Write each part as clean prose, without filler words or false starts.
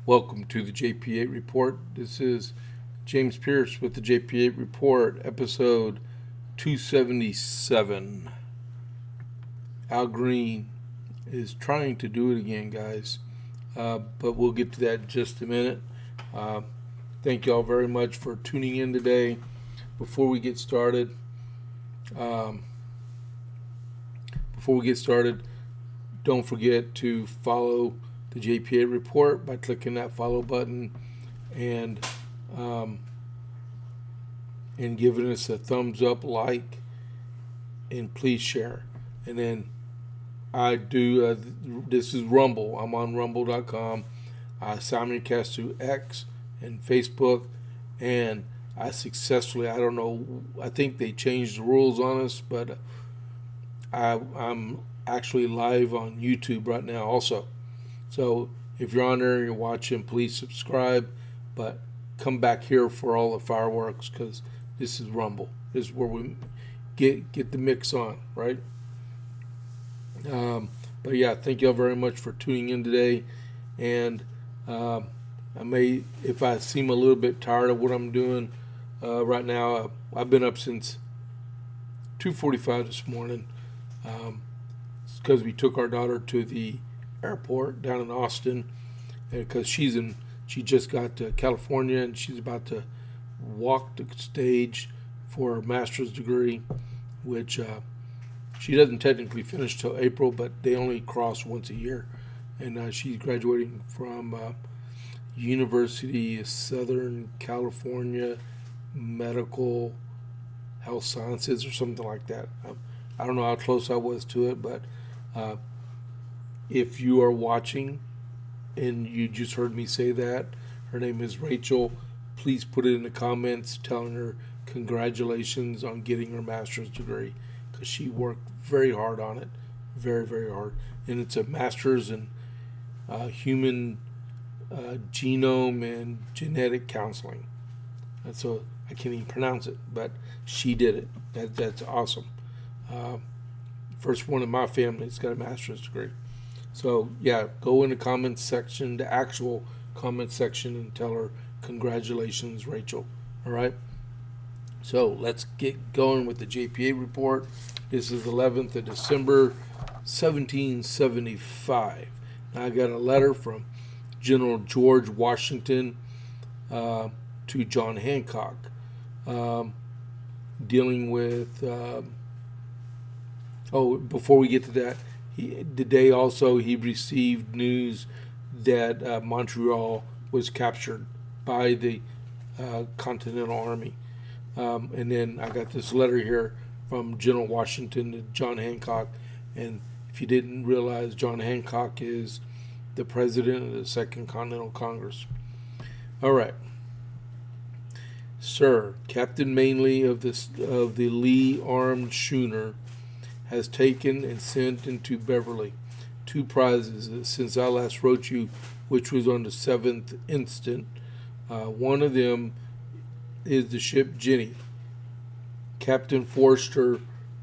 Welcome to the JP8 Report. This is James Pierce with the JP8 Report, episode 277. Al Green is trying to do it again, guys, but we'll get to that in just a minute. Thank you all very much for tuning in today. Before we get started, don't forget to follow the JP8 Report by clicking that follow button and giving us a thumbs up, like, and please share. And then I do this is Rumble. I'm on rumble.com. I simulcast to X and Facebook, and I think they changed the rules on us, but I'm actually live on YouTube right now also. So if you're on there and you're watching, please subscribe, but come back here for all the fireworks, because this is Rumble. This is where we get the mix on, right? But yeah, thank you all very much for tuning in today. And if I seem a little bit tired of what I'm doing right now, I've been up since 2:45 this morning. It's because we took our daughter to the airport down in Austin, because she just got to California, and she's about to walk the stage for her master's degree, which she doesn't technically finish till April, but they only cross once a year. And she's graduating from University of Southern California Medical Health Sciences or something like that. I don't know how close I was to it, but if you are watching and you just heard me say that, her name is Rachel, please put it in the comments telling her congratulations on getting her master's degree, because she worked very hard on it, very, very hard. And it's a master's in human genome and genetic counseling. And so I can't even pronounce it, but she did it. That's awesome. First one in my family that's got a master's degree. So yeah, go in the comments section, the actual comment section, and tell her congratulations, Rachel. All right. So let's get going with the JPA report. This is 11th of December, 1775. Now I got a letter from General George Washington to John Hancock, dealing with. Before we get to that, today also he received news that Montreal was captured by the Continental Army. And then I got this letter here from General Washington to John Hancock. And if you didn't realize, John Hancock is the president of the Second Continental Congress. All right. Sir, Captain Manley of the Lee armed schooner has taken and sent into Beverly 2 prizes since I last wrote you, which was on the 7th instant. One of them is the ship Jenny. Captain Forster,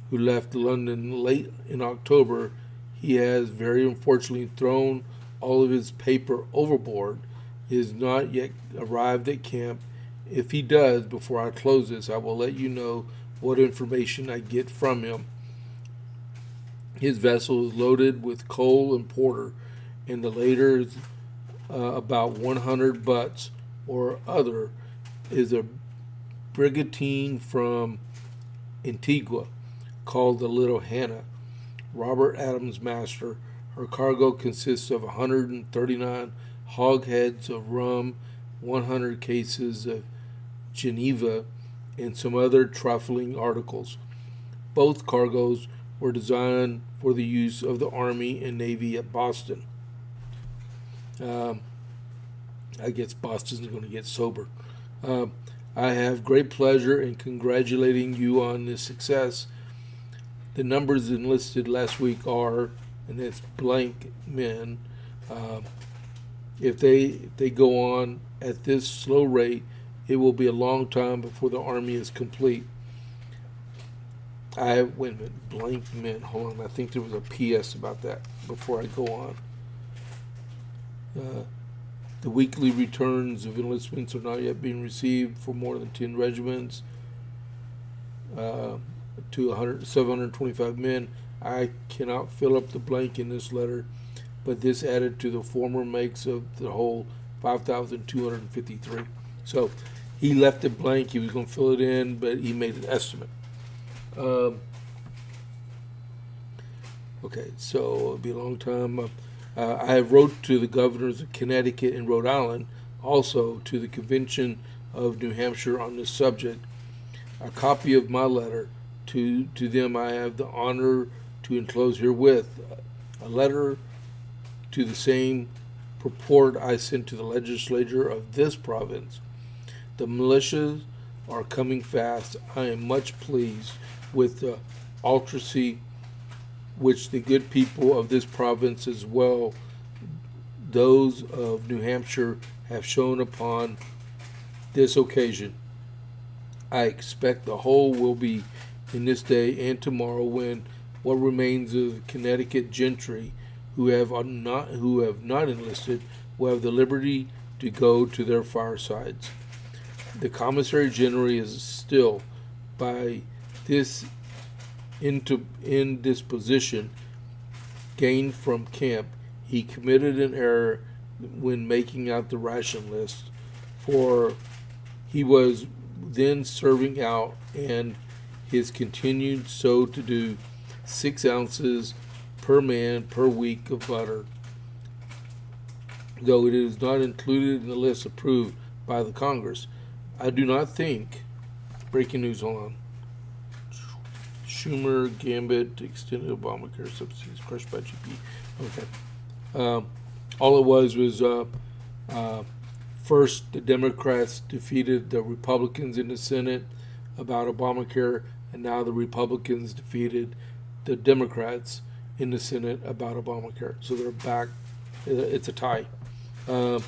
who left London late in October, he has very unfortunately thrown all of his paper overboard. He has not yet arrived at camp. If he does, before I close this, I will let you know what information I get from him. His vessel is loaded with coal and porter, and the later is about 100 butts or other is a brigantine from Antigua called the Little Hannah. Robert Adams, master. Her cargo consists of 139 hogsheads of rum, 100 cases of Geneva, and some other trifling articles. Both cargoes were designed for the use of the Army and Navy at Boston. I guess Boston's going to get sober. I have great pleasure in congratulating you on this success. The numbers enlisted last week are, and it's blank men. If they go on at this slow rate, it will be a long time before the Army is complete. Wait a minute, blank men. Hold on, I think there was a PS about that before I go on. The weekly returns of enlistments are not yet being received for more than 10 regiments to 725 men. I cannot fill up the blank in this letter, but this added to the former makes of the whole 5,253. So he left it blank. He was going to fill it in, but he made an estimate. Okay, so it'll be a long time. I have wrote to the governors of Connecticut and Rhode Island, also to the Convention of New Hampshire on this subject. A copy of my letter to them I have the honor to enclose herewith. A letter to the same purport I sent to the legislature of this province. The militias are coming fast. I am much pleased with the altruism which the good people of this province, as well those of New Hampshire, have shown upon this occasion. I expect the whole will be in this day and tomorrow, when what remains of Connecticut gentry who have not enlisted will have the liberty to go to their firesides. The commissary general is still, by this indisposition gained from camp, he committed an error when making out the ration list, for he was then serving out, and his continued so to do 6 ounces per man per week of butter, though it is not included in the list approved by the Congress. I do not think, breaking news, hold on, Schumer gambit extended Obamacare subsidies crushed by JP. Okay. All it was first the Democrats defeated the Republicans in the Senate about Obamacare, and now the Republicans defeated the Democrats in the Senate about Obamacare. So they're back. It's a tie. The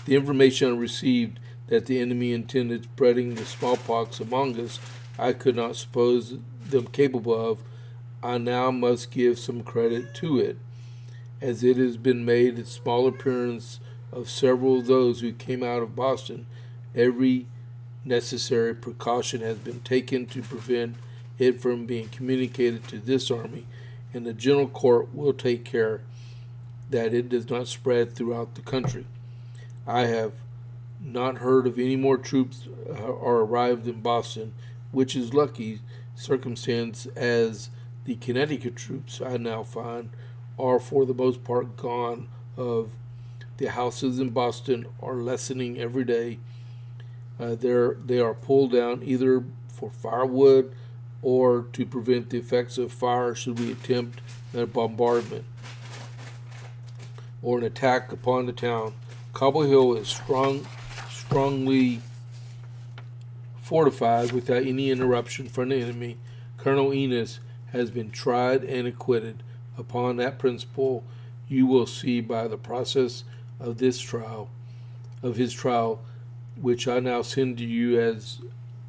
information I received that the enemy intended spreading the smallpox among us, I could not suppose them capable of. I now must give some credit to it, as it has been made a small appearance of several of those who came out of Boston. Every necessary precaution has been taken to prevent it from being communicated to this army, and the General Court will take care that it does not spread throughout the country. I have not heard of any more troops are arrived in Boston, which is lucky circumstance, as the Connecticut troops I now find are for the most part gone. Of the houses in Boston are lessening every day. They are pulled down either for firewood or to prevent the effects of fire should we attempt a bombardment or an attack upon the town. Cobble Hill is strongly fortified without any interruption from the enemy. Colonel Enos has been tried and acquitted. Upon that principle, you will see by the process of his trial, which I now send to you, as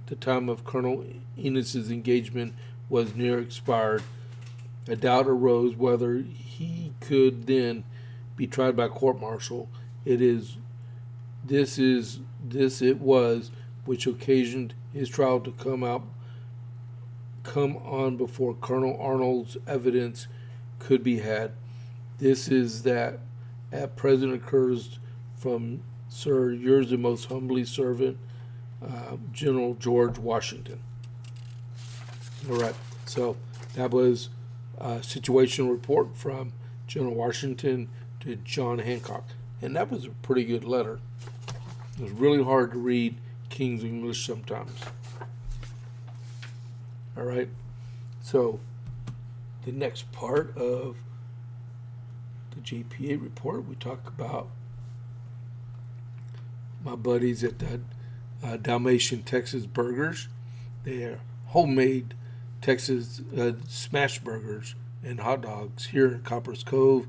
the time of Colonel Enos's engagement was near expired, a doubt arose whether he could then be tried by court-martial. This it was which occasioned his trial to come on before Colonel Arnold's evidence could be had. This is that at present occurs from, Sir, yours the most humbly servant, General George Washington. All right, so that was a situation report from General Washington to John Hancock, and that was a pretty good letter. It was really hard to read King's English sometimes. All right, so the next part of the JP8 report, we talk about my buddies at the Dalmatian Texas Burgers. They are homemade Texas smash burgers and hot dogs here in Copper's Cove.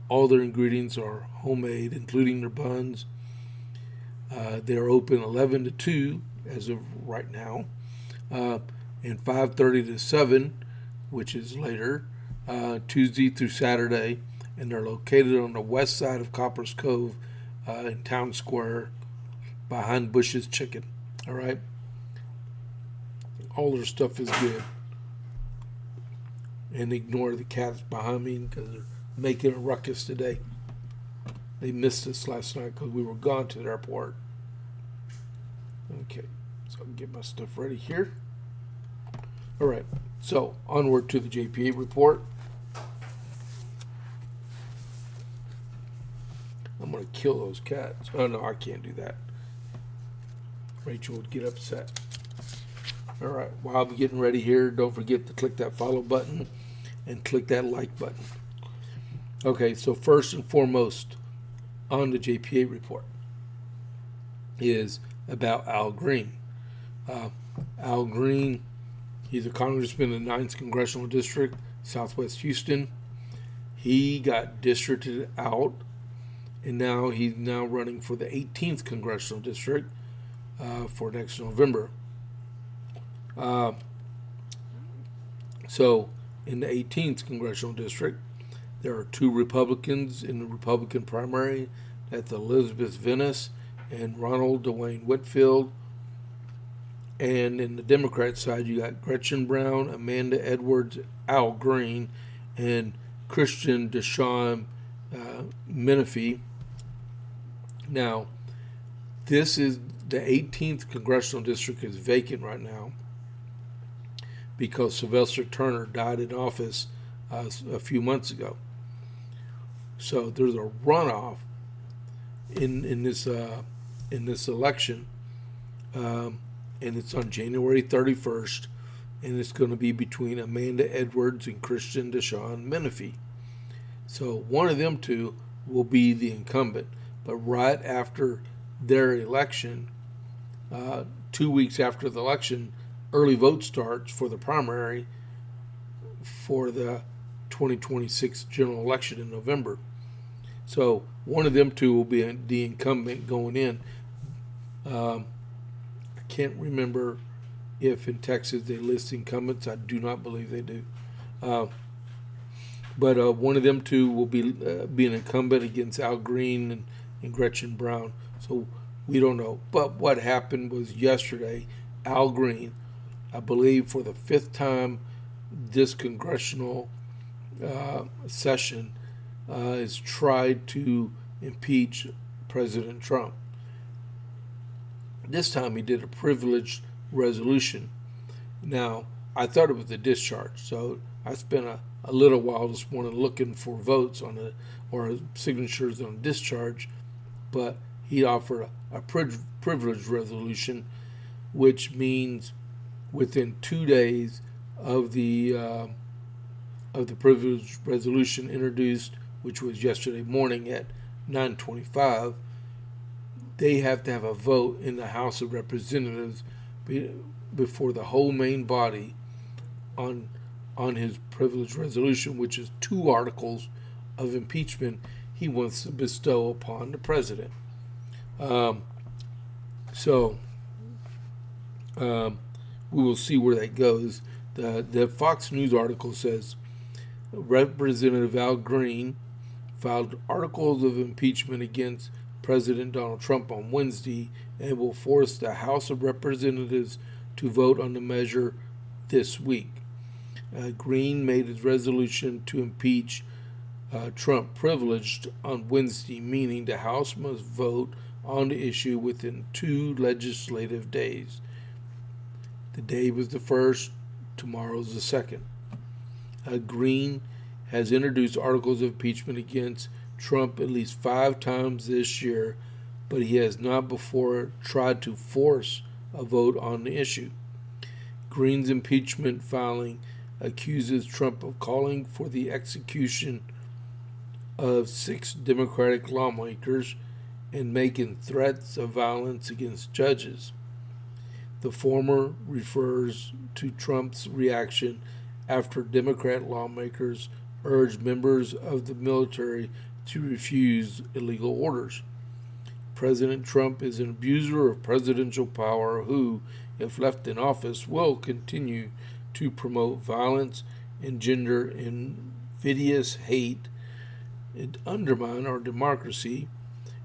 All their ingredients are homemade, including their buns. They're open 11 to 2 as of right now, and 5:30 to 7, which is later, Tuesday through Saturday, and they're located on the west side of Copper's Cove in Town Square behind Bush's Chicken. All right, all their stuff is good. And ignore the cats behind me because they're making a ruckus today. They missed us last night because we were gone to the airport. Okay, so I'll get my stuff ready here. All right, so onward to the JP8 report. I'm going to kill those cats. Oh, no, I can't do that. Rachel would get upset. All right, while I'm getting ready here, don't forget to click that follow button and click that like button. Okay, so first and foremost on the JP8 report is about Al Green. Al Green, he's a congressman in the 9th Congressional District, Southwest Houston. He got districted out, and now he's running for the 18th Congressional District for next November. So in the 18th Congressional District, there are 2 Republicans in the Republican primary. That's Elizabeth Venice and Ronald Dwayne Whitfield. And in the Democrat side, you got Gretchen Brown, Amanda Edwards, Al Green, and Christian Deshawn Menifee. Now, this is the 18th Congressional District is vacant right now because Sylvester Turner died in office a few months ago. So there's a runoff in this election, and it's on January 31st, and it's going to be between Amanda Edwards and Christian Deshawn Menifee. So one of them two will be the incumbent, but right after their election, 2 weeks after the election, early vote starts for the primary for the 2026 general election in November. So one of them two will be the incumbent going in. I can't remember if in Texas they list incumbents. I do not believe they do. But one of them two will be an incumbent against Al Green and Gretchen Brown. So we don't know. But what happened was yesterday, Al Green, I believe for the 5th time this congressional session, has tried to impeach President Trump. This time he did a privileged resolution. Now, I thought it was a discharge, so I spent a little while this morning looking for votes on it or signatures on discharge, but he offered a privileged resolution, which means within 2 days of the privileged resolution introduced, which was yesterday morning at 9:25, they have to have a vote in the House of Representatives before the whole main body on his privileged resolution, which is 2 articles of impeachment he wants to bestow upon the president. So we will see where that goes. The Fox News article says Representative Al Green filed articles of impeachment against President Donald Trump on Wednesday and will force the House of Representatives to vote on the measure this week. Green made his resolution to impeach Trump privileged on Wednesday, meaning the House must vote on the issue within 2 legislative days. The day was the 1st, tomorrow's the 2nd. Green has introduced articles of impeachment against Trump at least 5 times this year, but he has not before tried to force a vote on the issue. Green's impeachment filing accuses Trump of calling for the execution of 6 Democratic lawmakers and making threats of violence against judges. The former refers to Trump's reaction after Democrat lawmakers urged members of the military to refuse illegal orders. President Trump is an abuser of presidential power who, if left in office, will continue to promote violence, engender invidious hate, and undermine our democracy,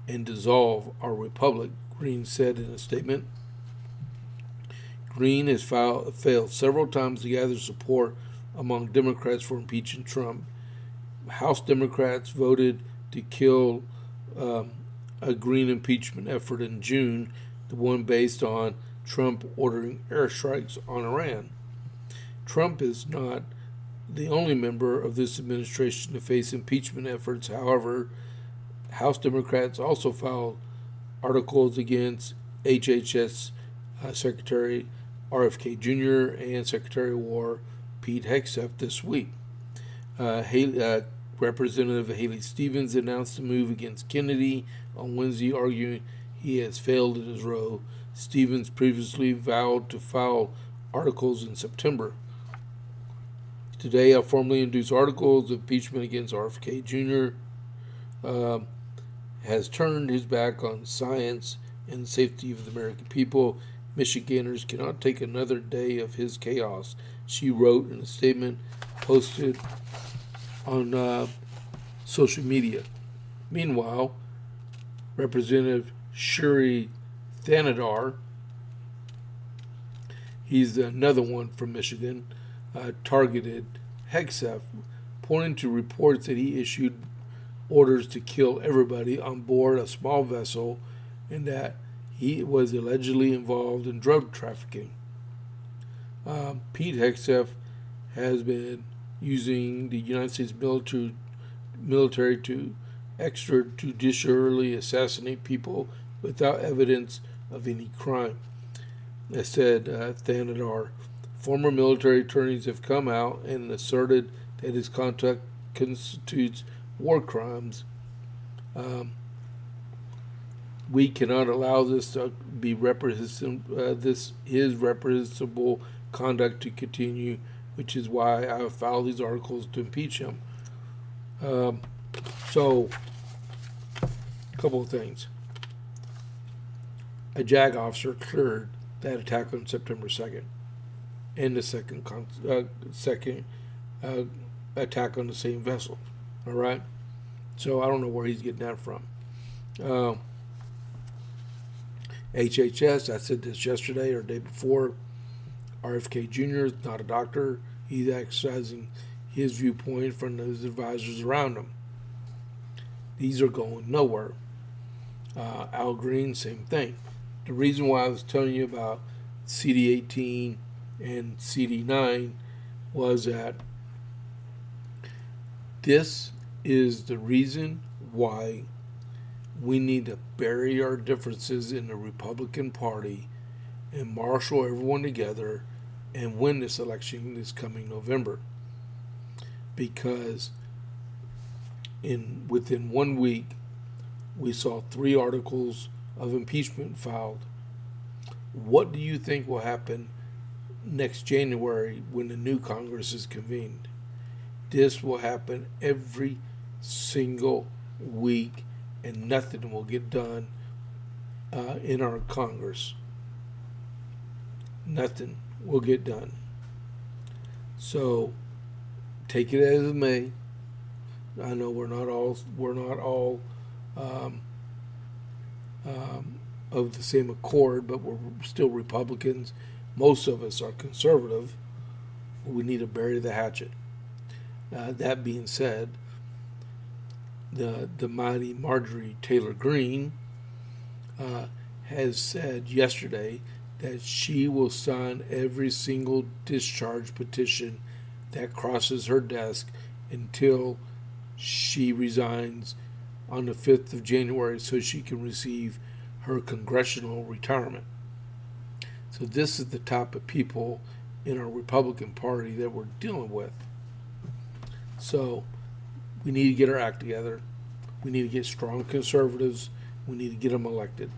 and dissolve our republic, Green said in a statement. Green has failed several times to gather support among Democrats for impeaching Trump. House Democrats voted to kill a Green impeachment effort in June, the one based on Trump ordering airstrikes on Iran. Trump is not the only member of this administration to face impeachment efforts. However, House Democrats also filed articles against HHS Secretary RFK Jr. and Secretary of War Pete Hegseth this week. Representative Haley Stevens announced a move against Kennedy on Wednesday, arguing he has failed in his role. Stevens previously vowed to file articles in September. Today, I formally introduce articles of impeachment against RFK Jr. Has turned his back on science and the safety of the American people. Michiganders cannot take another day of his chaos, she wrote in a statement posted on social media. Meanwhile, Representative Shuri Thanadar, he's another one from Michigan, targeted Hegseth, pointing to reports that he issued orders to kill everybody on board a small vessel and that he was allegedly involved in drug trafficking. Pete Hegseth has been using the United States military to extrajudicially assassinate people without evidence of any crime. As said Thanadar, former military attorneys have come out and asserted that his conduct constitutes war crimes. We cannot allow this to be his reprehensible conduct to continue, which is why I have filed these articles to impeach him. So, a couple of things. A JAG officer cleared that attack on September 2nd, and the second attack on the same vessel. All right? So I don't know where he's getting that from. HHS, I said this yesterday or the day before, RFK Jr. is not a doctor. He's exercising his viewpoint from his advisors around him. These are going nowhere. Al Green, same thing. The reason why I was telling you about CD18 and CD9 was that this is the reason why we need to bury our differences in the Republican Party and marshal everyone together and win this election this coming November. Because within 1 week, we saw 3 articles of impeachment filed. What do you think will happen next January when the new Congress is convened? This will happen every single week, and nothing will get done in our Congress. Nothing will get done. So take it as it may. I know we're not all of the same accord, but we're still Republicans. Most of us are conservative. We need to bury the hatchet. That being said, the mighty Marjorie Taylor Greene has said yesterday that she will sign every single discharge petition that crosses her desk until she resigns on the 5th of January so she can receive her congressional retirement. So this is the type of people in our Republican Party that we're dealing with. So we need to get our act together. We need to get strong conservatives. We need to get them elected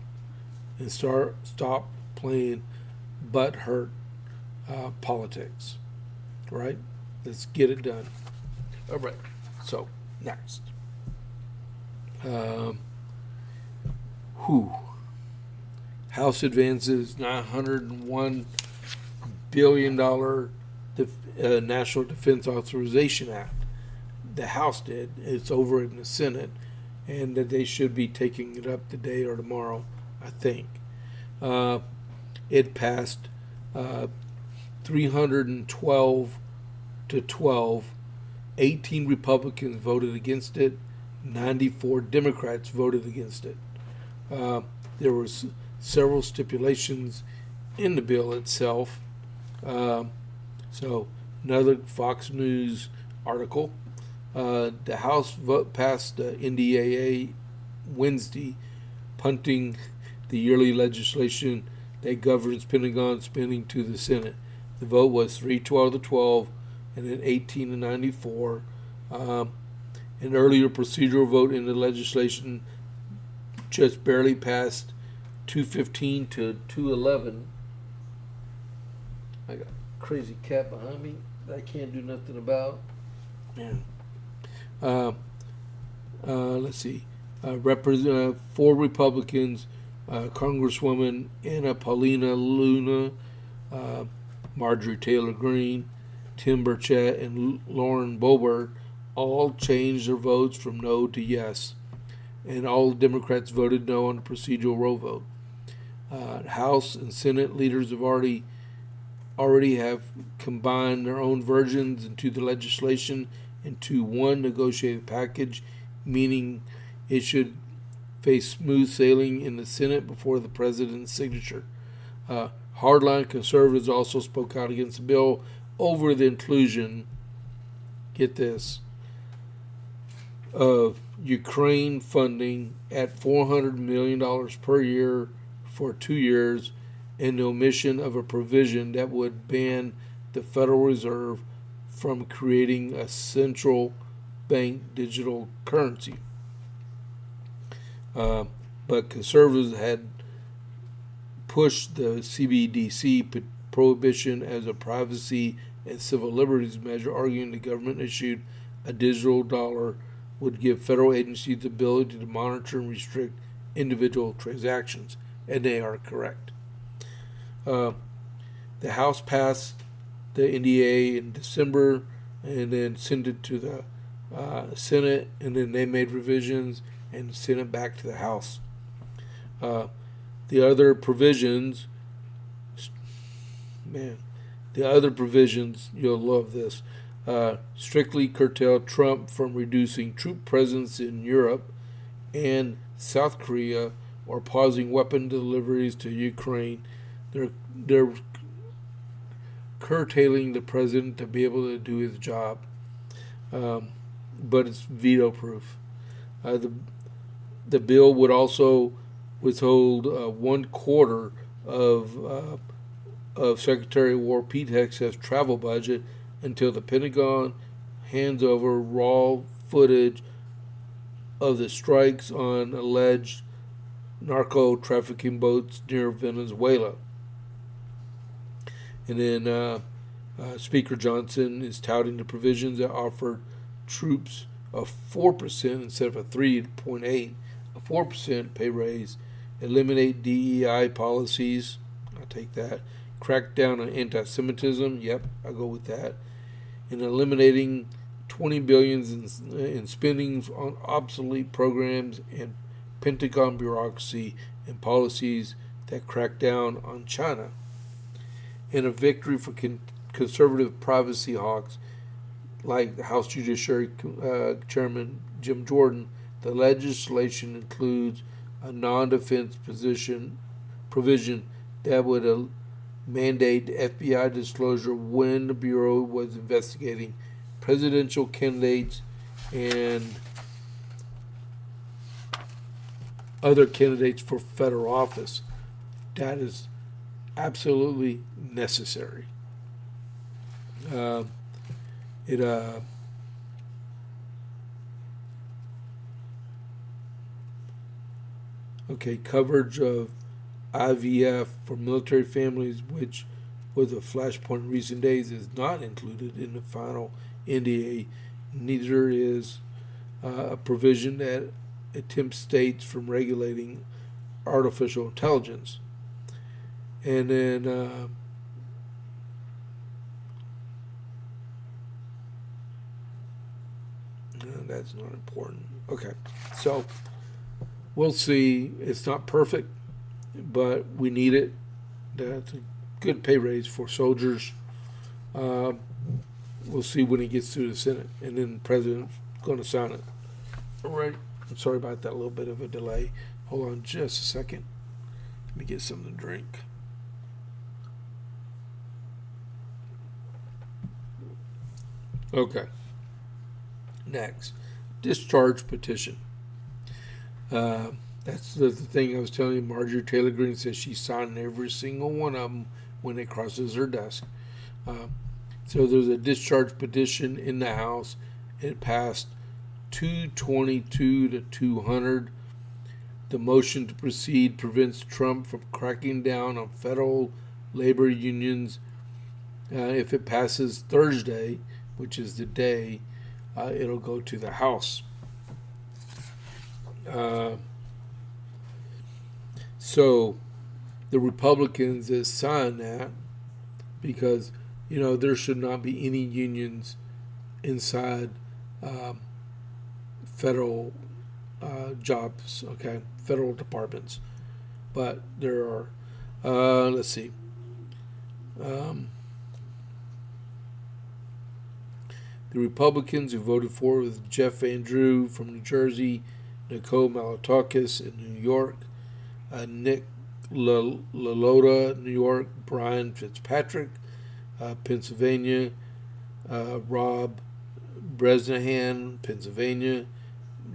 and stop playing butt-hurt politics. All right? Let's get it done. All right. So next. House advances $901 billion National Defense Authorization Act. The House did. It's over in the Senate, and that they should be taking it up today or tomorrow, I think. It passed 312 to 12. 18 Republicans voted against it. 94 Democrats voted against it. There were several stipulations in the bill itself. So another Fox News article. The House passed the NDAA Wednesday, punting the yearly legislation that governs Pentagon spending to the Senate. The vote was 312 to 12, and then 18 to 94. An earlier procedural vote in the legislation just barely passed 215 to 211. I got a crazy cat behind me that I can't do nothing about. Man. Let's see. 4 Republicans, Congresswoman Anna Paulina Luna, Marjorie Taylor Greene, Tim Burchett, and Lauren Boebert all changed their votes from no to yes, and all Democrats voted no on the procedural roll vote. House and Senate leaders have already have combined their own versions into the legislation into one negotiated package, meaning it should face smooth sailing in the Senate before the president's signature. Hardline conservatives also spoke out against the bill over the inclusion, get this, of Ukraine funding at $400 million per year for 2 years, and the omission of a provision that would ban the Federal Reserve from creating a central bank digital currency. But conservatives had pushed the CBDC prohibition as a privacy and civil liberties measure, arguing the government issued a digital dollar would give federal agencies the ability to monitor and restrict individual transactions, and they are correct. The House passed the NDAA in December and then sent it to the Senate, and then they made revisions and sent it back to the House. The other provisions, you'll love this, strictly curtail Trump from reducing troop presence in Europe and South Korea or pausing weapon deliveries to Ukraine. They're curtailing the president to be able to do his job, but it's veto-proof. The bill would also withhold 1/4 of Secretary of War Pete Hegseth's travel budget until the Pentagon hands over raw footage of the strikes on alleged narco-trafficking boats near Venezuela. And then Speaker Johnson is touting the provisions that offered troops a 4% instead of a 3.8, a 4% pay raise, eliminate DEI policies, I'll take that, crack down on anti-Semitism, yep, I'll go with that, and eliminating $20 billion in spending on obsolete programs and Pentagon bureaucracy and policies that crack down on China. And a victory for conservative privacy hawks like the House Judiciary Chairman Jim Jordan. The legislation includes a non-defense provision that would mandate FBI disclosure when the Bureau was investigating presidential candidates and other candidates for federal office. That is absolutely necessary. Coverage of IVF for military families, which was a flashpoint in recent days, is not included in the final NDAA. Neither is a provision that attempts states from regulating artificial intelligence. And then that's not important. Okay, so we'll see. It's not perfect, but we need it. That's a good pay raise for soldiers. Uh, we'll see when it gets through the Senate, and then the president's going to sign it. All right. I'm sorry about that little bit of a delay. Hold on just a second. Let me get something to drink. Okay. Next, discharge petition. That's the thing I was telling you. Marjorie Taylor Greene says she signed every single one of them when it crosses her desk. So there's a discharge petition in the House. It passed 222 to 200. The motion to proceed prevents Trump from cracking down on federal labor unions. If it passes Thursday, which is the day, it'll go to the House. So the Republicans have signed that because, there should not be any unions inside federal jobs, okay, federal departments. But there are, let's see. The Republicans who voted for it was Jeff Andrew from New Jersey, Nicole Malliotakis in New York, Nick LaLota, New York, Brian Fitzpatrick, Pennsylvania, Rob Bresnahan, Pennsylvania,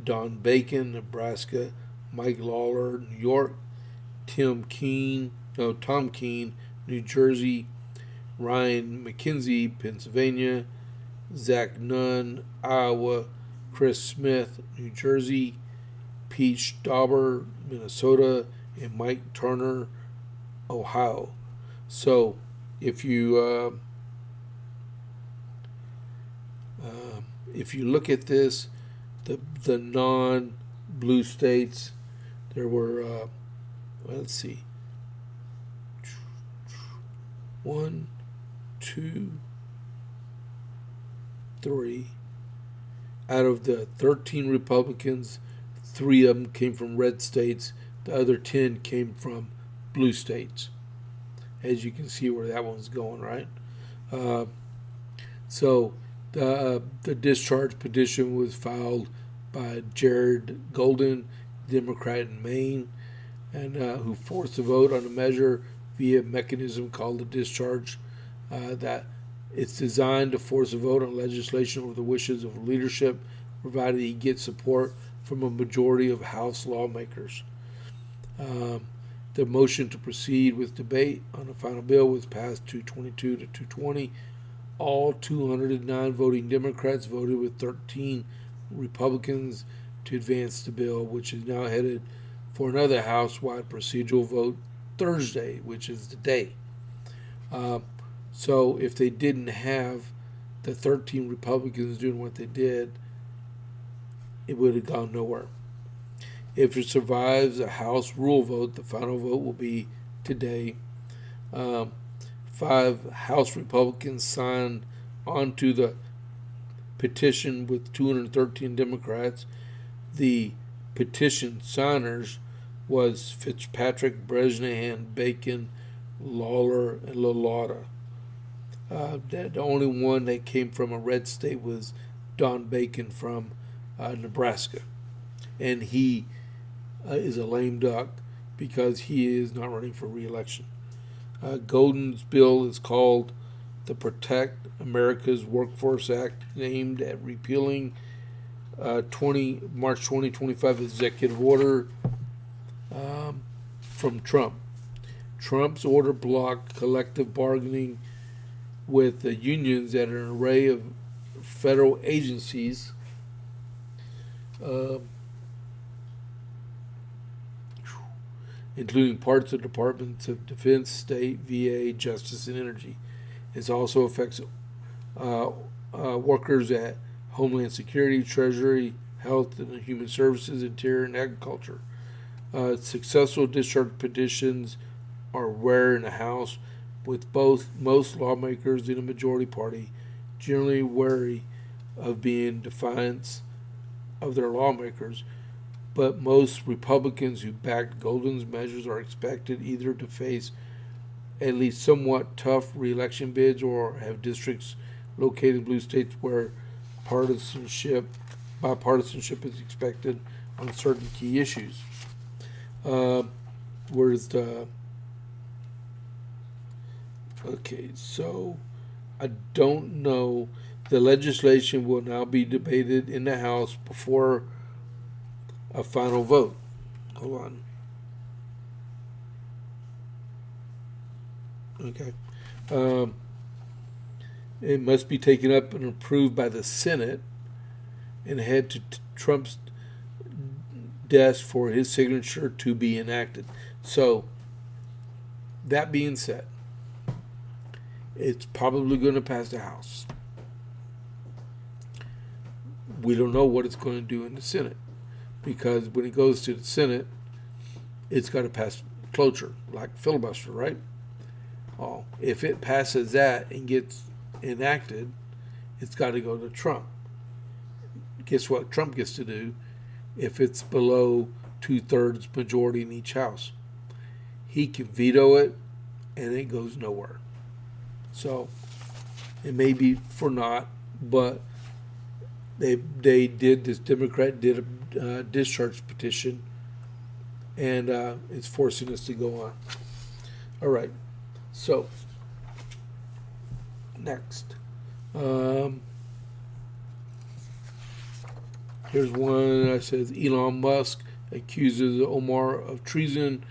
Don Bacon, Nebraska, Mike Lawler, New York, Tom Keene, New Jersey, Ryan McKenzie, Pennsylvania, Zach Nunn, Iowa, Chris Smith, New Jersey, Pete Stauber, Minnesota, and Mike Turner, Ohio. So if you look at this, the non-blue states, there were let's see, 1, 2, 3 out of the 13 Republicans, 3 of them came from red states. The other 10 came from blue states. As you can see where that one's going, right? So the discharge petition was filed by Jared Golden, Democrat in Maine, and who forced a vote on the measure via a mechanism called the discharge. That it's designed to force a vote on legislation over the wishes of leadership, provided he gets support from a majority of House lawmakers. The motion to proceed with debate on the final bill was passed 222 to 220. All 209 voting Democrats voted with 13 Republicans to advance the bill, which is now headed for another House-wide procedural vote Thursday, which is the day. So if they didn't have the 13 Republicans doing what they did, it would have gone nowhere. If it survives a House rule vote, the final vote will be today. 5 House Republicans signed onto the petition with 213 Democrats. The petition signers was Fitzpatrick, Bresnahan, Bacon, Lawler, and LaLota. The only one that came from a red state was Don Bacon from Nebraska. And he is a lame duck because he is not running for re-election. Golden's bill is called the Protect America's Workforce Act, aimed at repealing March 2025 executive order from Trump. Trump's order blocked collective bargaining with the unions at an array of federal agencies, including parts of Departments of Defense, State, VA, Justice, and Energy. It also affects workers at Homeland Security, Treasury, Health and Human Services, Interior, and Agriculture. Successful discharge petitions are rare in the House, with most lawmakers in a majority party generally wary of being defiance of their lawmakers, but most Republicans who backed Golden's measures are expected either to face at least somewhat tough reelection bids or have districts located in blue states where bipartisanship is expected on certain key issues. Okay, so I don't know. The legislation will now be debated in the House before a final vote. Hold on. Okay. It must be taken up and approved by the Senate and head to Trump's desk for his signature to be enacted. So, that being said, it's probably going to pass the House. We don't know what it's going to do in the Senate, because when it goes to the Senate, it's got to pass cloture, like filibuster, right? Oh, if it passes that and gets enacted, it's got to go to Trump. Guess what Trump gets to do if it's below 2/3 majority in each house? He can veto it, and it goes nowhere. So it may be for naught, but they did, this Democrat did a discharge petition, and it's forcing us to go on. All right. So next, here's one that says Elon Musk accuses Omar of treason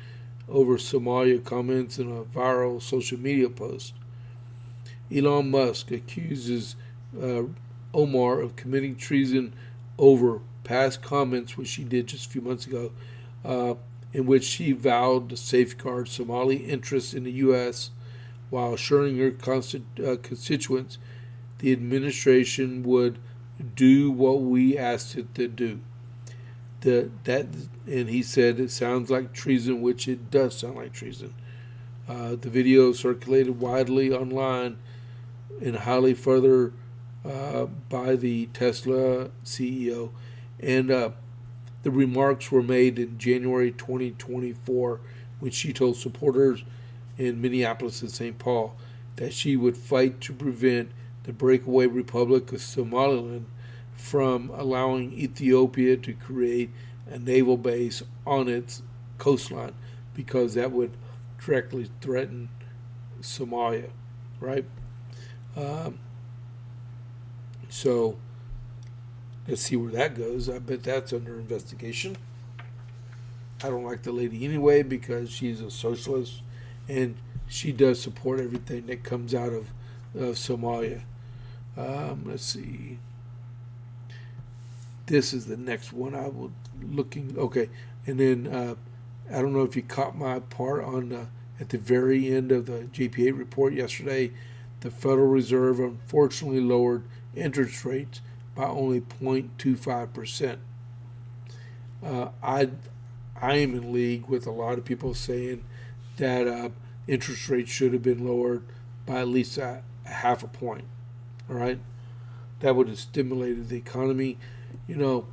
over Somalia comments in a viral social media post. Elon Musk accuses Omar of committing treason over past comments, which she did just a few months ago, in which she vowed to safeguard Somali interests in the U.S. while assuring her constituents the administration would do what we asked it to do. And he said it sounds like treason, which it does sound like treason. The video circulated widely online and highly further by the Tesla CEO, and the remarks were made in January 2024 when she told supporters in Minneapolis and St. Paul that she would fight to prevent the breakaway Republic of Somaliland from allowing Ethiopia to create a naval base on its coastline, because that would directly threaten Somalia, right? So let's see where that goes. I bet that's under investigation. I don't like the lady anyway because she's a socialist and she does support everything that comes out of Somalia. Let's see. This is the next one I will looking. Okay, and then I don't know if you caught my part on at the very end of the JP8 report yesterday. The Federal Reserve unfortunately lowered interest rates by only 0.25%. I am in league with a lot of people saying that interest rates should have been lowered by at least a half a point. All right, that would have stimulated the economy. You know,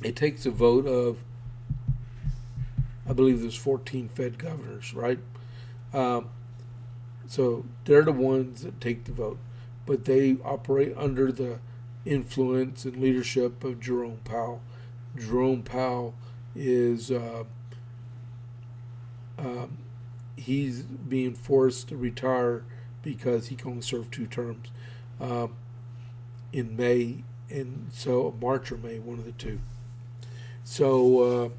it takes a vote of, I believe there's 14 Fed governors, right? So they're the ones that take the vote, but they operate under the influence and leadership of Jerome Powell. Jerome Powell is he's being forced to retire because he can only serve 2 terms in May, and so March or May, one of the two. So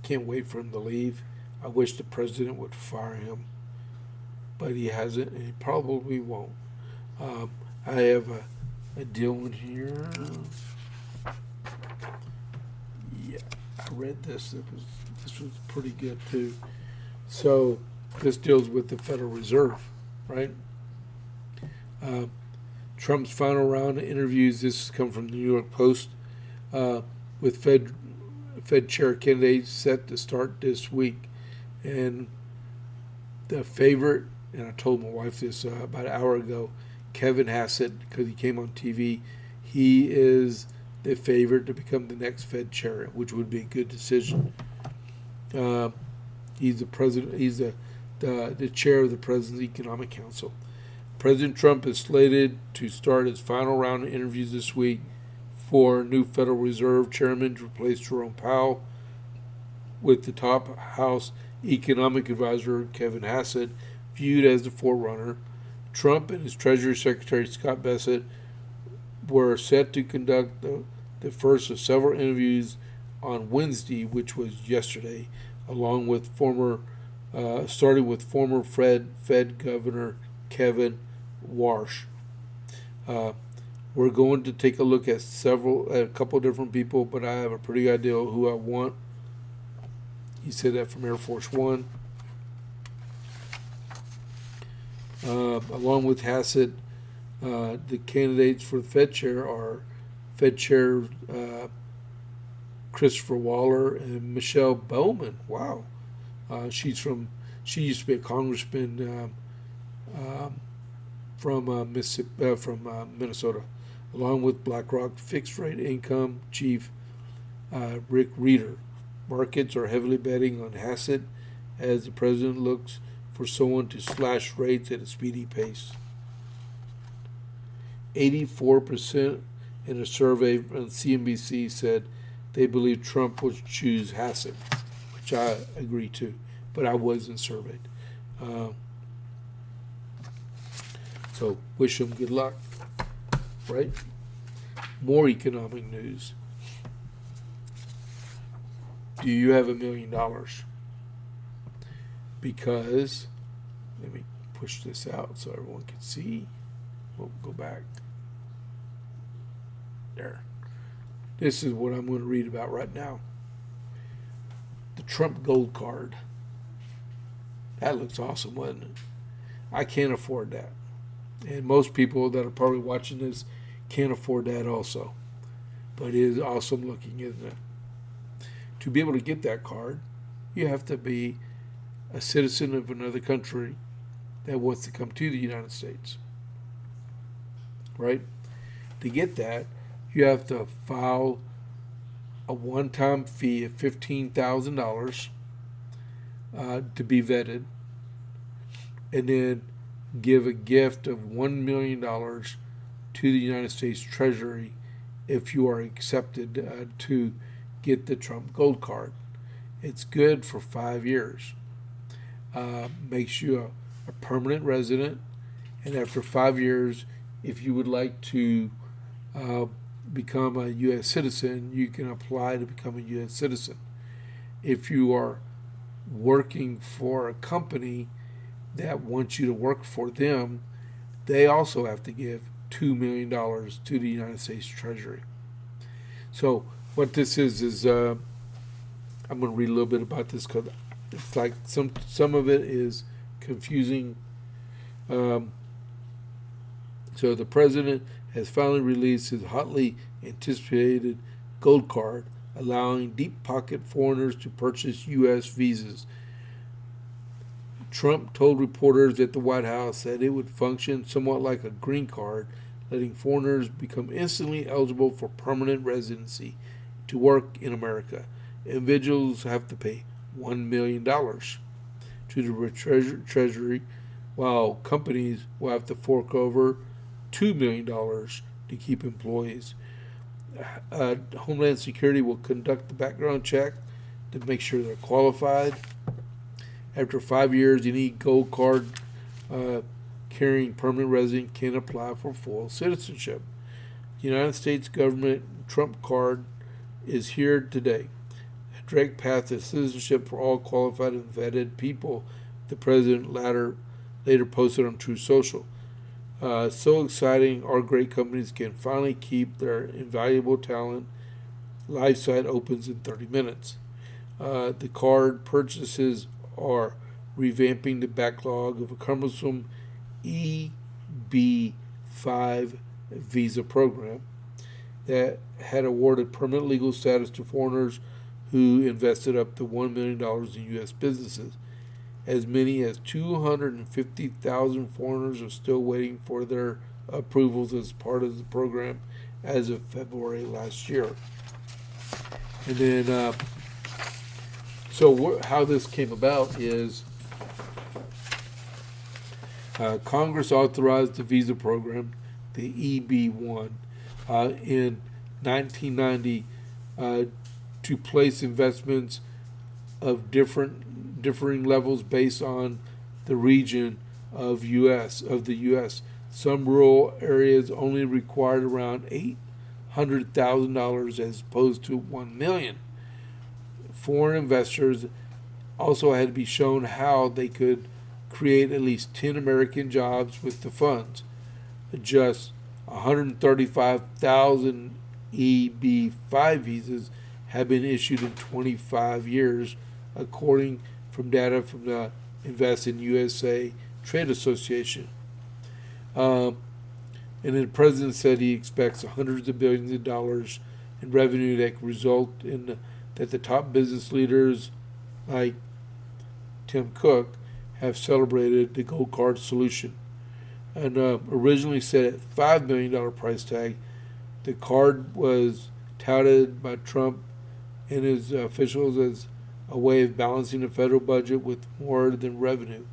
can't wait for him to leave. I wish the president would fire him, but he hasn't, and he probably won't. I have a deal in here. Yeah, I read this. This was pretty good too. So this deals with the Federal Reserve, right? Trump's final round of interviews. This comes from the New York Post with Fed chair candidates set to start this week. And the favorite, and I told my wife this about an hour ago, Kevin Hassett, because he came on TV, he is the favorite to become the next Fed chair, which would be a good decision. He's the president. He's the chair of the President's Economic Council. President Trump is slated to start his final round of interviews this week for new Federal Reserve Chairman to replace Jerome Powell, with the top House Economic Advisor Kevin Hassett viewed as the forerunner. Trump and his Treasury Secretary Scott Bessent were set to conduct the first of several interviews on Wednesday, which was yesterday, along with starting with former Fed Governor Kevin Warsh. We're going to take a look at a couple different people, but I have a pretty good idea who I want. He said that from Air Force One. Along with Hassett, the candidates for the Fed chair are Fed Chair Christopher Waller and Michelle Bowman. Wow, she used to be a congressman from Mississippi, from Minnesota, along with BlackRock fixed rate income chief Rick Reeder. Markets are heavily betting on Hassett as the president looks for someone to slash rates at a speedy pace. 84% in a survey on CNBC said they believe Trump would choose Hassett, which I agree to, but I wasn't surveyed. So wish him good luck, right? More economic news. Do you have $1 million? Because, let me push this out so everyone can see. We'll go back. There. This is what I'm going to read about right now. The Trump Gold Card. That looks awesome, wasn't it? I can't afford that. And most people that are probably watching this can't afford that also. But it is awesome looking, isn't it? To be able to get that card, you have to be a citizen of another country that wants to come to the United States. Right? To get that, you have to file a one-time fee of $15,000 to be vetted, and then give a gift of $1 million to the United States Treasury if you are accepted to get the Trump Gold Card. It's good for 5 years. Makes you a permanent resident, and after 5 years, if you would like to become a U.S. citizen, you can apply to become a U.S. citizen. If you are working for a company that wants you to work for them, they also have to give $2 million to the United States Treasury. So what this is I'm going to read a little bit about this because it's like some of it is confusing. So the president has finally released his hotly anticipated gold card, allowing deep-pocket foreigners to purchase U.S. visas. Trump told reporters at the White House that it would function somewhat like a green card, letting foreigners become instantly eligible for permanent residency to work in America. Individuals have to pay $1 million to the Treasury, while companies will have to fork over $2 million to keep employees. Homeland Security will conduct the background check to make sure they're qualified. After 5 years, any gold card carrying permanent resident can apply for full citizenship. The United States government Trump card is here today. A direct path to citizenship for all qualified and vetted people, the president later posted on Truth Social. So exciting, our great companies can finally keep their invaluable talent. Live site opens in 30 minutes. The card purchases are revamping the backlog of a cumbersome EB5 visa program that had awarded permanent legal status to foreigners who invested up to $1 million in U.S. businesses. As many as 250,000 foreigners are still waiting for their approvals as part of the program as of February last year. And then, how this came about is Congress authorized the visa program, the EB1, in 1990 to place investments of differing levels based on the region of the U.S. Some rural areas only required around $800,000 as opposed to $1 million. Foreign investors also had to be shown how they could create at least 10 American jobs with the funds. Just 135,000 EB5 visas have been issued in 25 years, according from data from the Invest in USA Trade Association. And then the president said he expects hundreds of billions of dollars in revenue that could result in that the top business leaders like Tim Cook have celebrated the gold card solution. And originally set at $5 million price tag, the card was touted by Trump and his officials as a way of balancing the federal budget with more than revenue.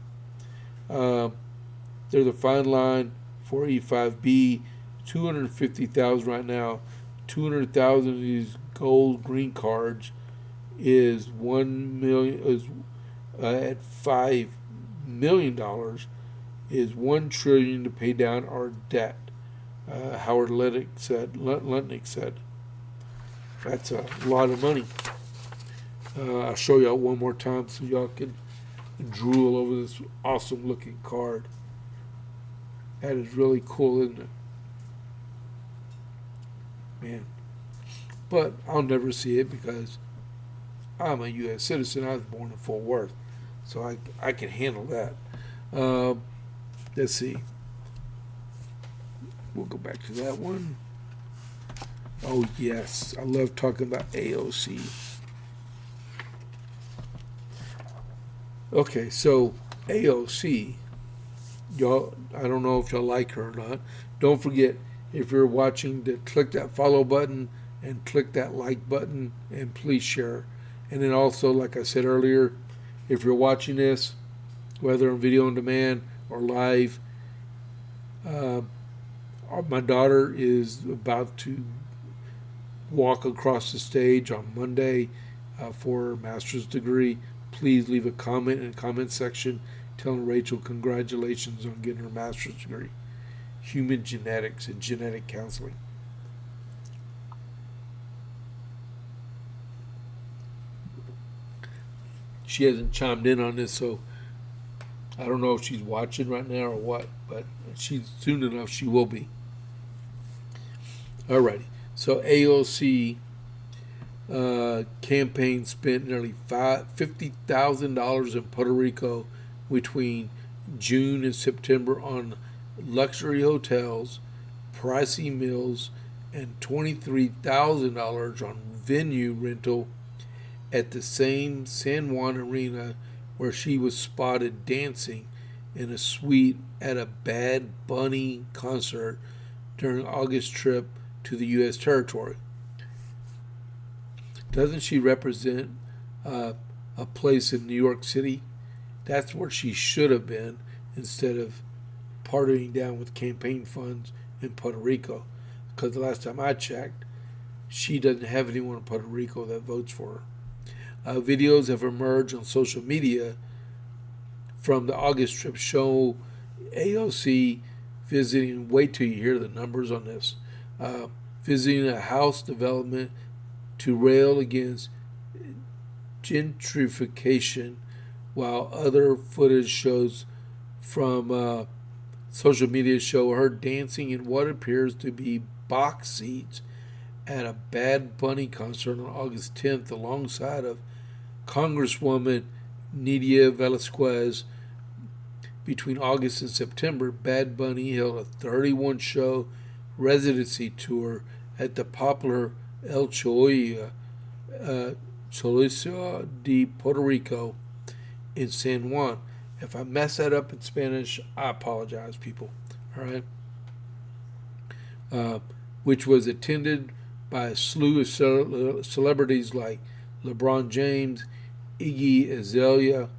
There's a fine line for E5B, 250,000 right now. 200,000 of these gold green cards is $1 million. At $5 million is $1 trillion to pay down our debt. Howard Lutnick said. That's a lot of money. I'll show y'all one more time so y'all can drool over this awesome looking card. That is really cool, isn't it? Man. But I'll never see it because I'm a U.S. citizen. I was born in Fort Worth. So I can handle that. Let's see. We'll go back to that one. Oh, yes. I love talking about AOC. Okay, so AOC, y'all, I don't know if y'all like her or not. Don't forget, if you're watching, to click that follow button and click that like button and please share. And then also, like I said earlier, if you're watching this, whether on video on demand or live, my daughter is about to walk across the stage on Monday for her master's degree. Please leave a comment in the comment section telling Rachel congratulations on getting her master's degree. Human genetics and genetic counseling. She hasn't chimed in on this, so I don't know if she's watching right now or what, but she's soon enough she will be. Alrighty, so AOC campaign spent nearly $50,000 in Puerto Rico between June and September on luxury hotels, pricey meals, and $23,000 on venue rental at the same San Juan arena where she was spotted dancing in a suite at a Bad Bunny concert during August trip to the U.S. territory. Doesn't she represent a place in New York City? That's where she should have been instead of partying down with campaign funds in Puerto Rico. Because the last time I checked, she doesn't have anyone in Puerto Rico that votes for her. Videos have emerged on social media from the August trip show AOC visiting, wait till you hear the numbers on this, visiting a house development to rail against gentrification, while other footage shows from social media show her dancing in what appears to be box seats at a Bad Bunny concert on August 10th alongside of Congresswoman Nydia Velázquez. Between August and September, Bad Bunny held a 31-show residency tour at the popular El Choliseo de Puerto Rico in San Juan. If I mess that up in Spanish, I apologize, people. All right. which was attended by a slew of celebrities like LeBron James, Iggy Azalea,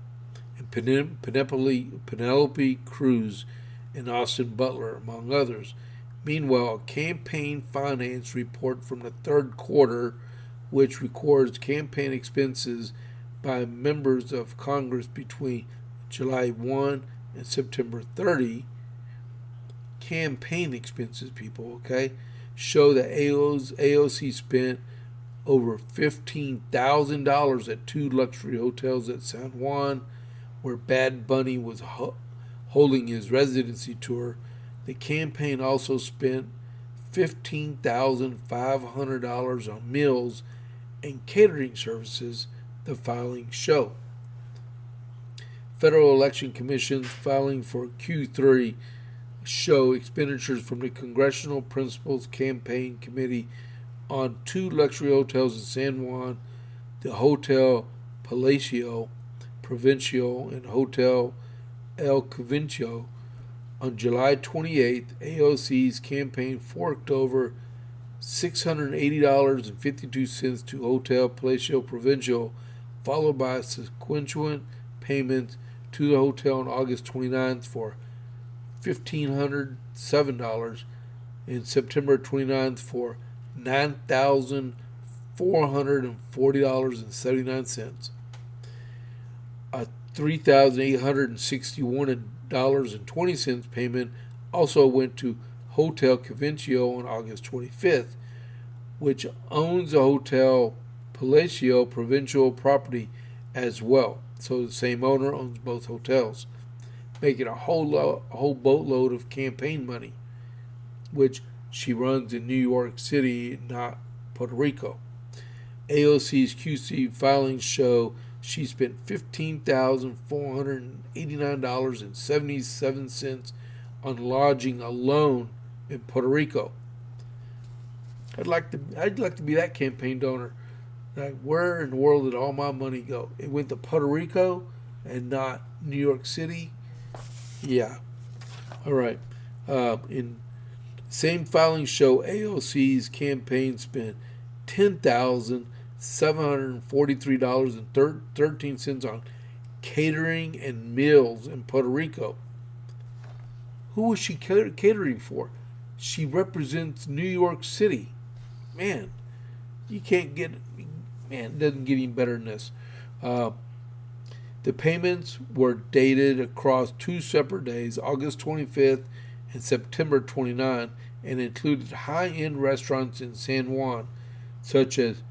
and Penelope Cruz, and Austin Butler, among others. Meanwhile, a campaign finance report from the third quarter, which records campaign expenses by members of Congress between July 1 and September 30, campaign expenses, people, okay, show that AOC spent over $15,000 at 2 luxury hotels at San Juan, where Bad Bunny was holding his residency tour. The campaign also spent $15,500 on meals and catering services, the filings show. Federal Election Commission's filing for Q3 show expenditures from the Congressional Principals Campaign Committee on 2 luxury hotels in San Juan, the Hotel Palacio Provincial and Hotel El Convento. On July 28th, AOC's campaign forked over $680.52 to Hotel Palacio Provincial, followed by subsequent payments to the hotel on August 29th for $1,507 and September 29th for $9,440.79. A $3,861.20 payment also went to Hotel Convencio on August 25th, which owns the Hotel Palacio Provincial property as well. So the same owner owns both hotels, making a whole boatload of campaign money, which she runs in New York City, not Puerto Rico. AOC's QC filings show she spent $15,489.77 on lodging alone in Puerto Rico. I'd like to be that campaign donor. Like, where in the world did all my money go? It went to Puerto Rico and not New York City. Yeah. All right. In same filings show AOC's campaign spent $10,743.13 on catering and meals in Puerto Rico. Who was she catering for? She represents New York City. Man, you can't get... Man, it doesn't get any better than this. The payments were dated across 2 separate days, August 25th and September 29th, and included high-end restaurants in San Juan, such as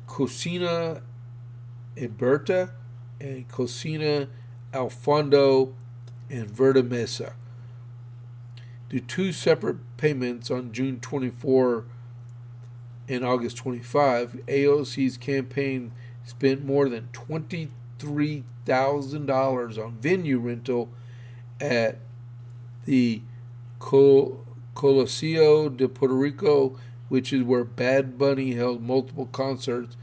Cocina Iberta and Cocina Al Fondo and Verde Mesa. The 2 separate payments on June 24 and August 25, AOC's campaign spent more than $23,000 on venue rental at the Coliseo de Puerto Rico, which is where Bad Bunny held multiple concerts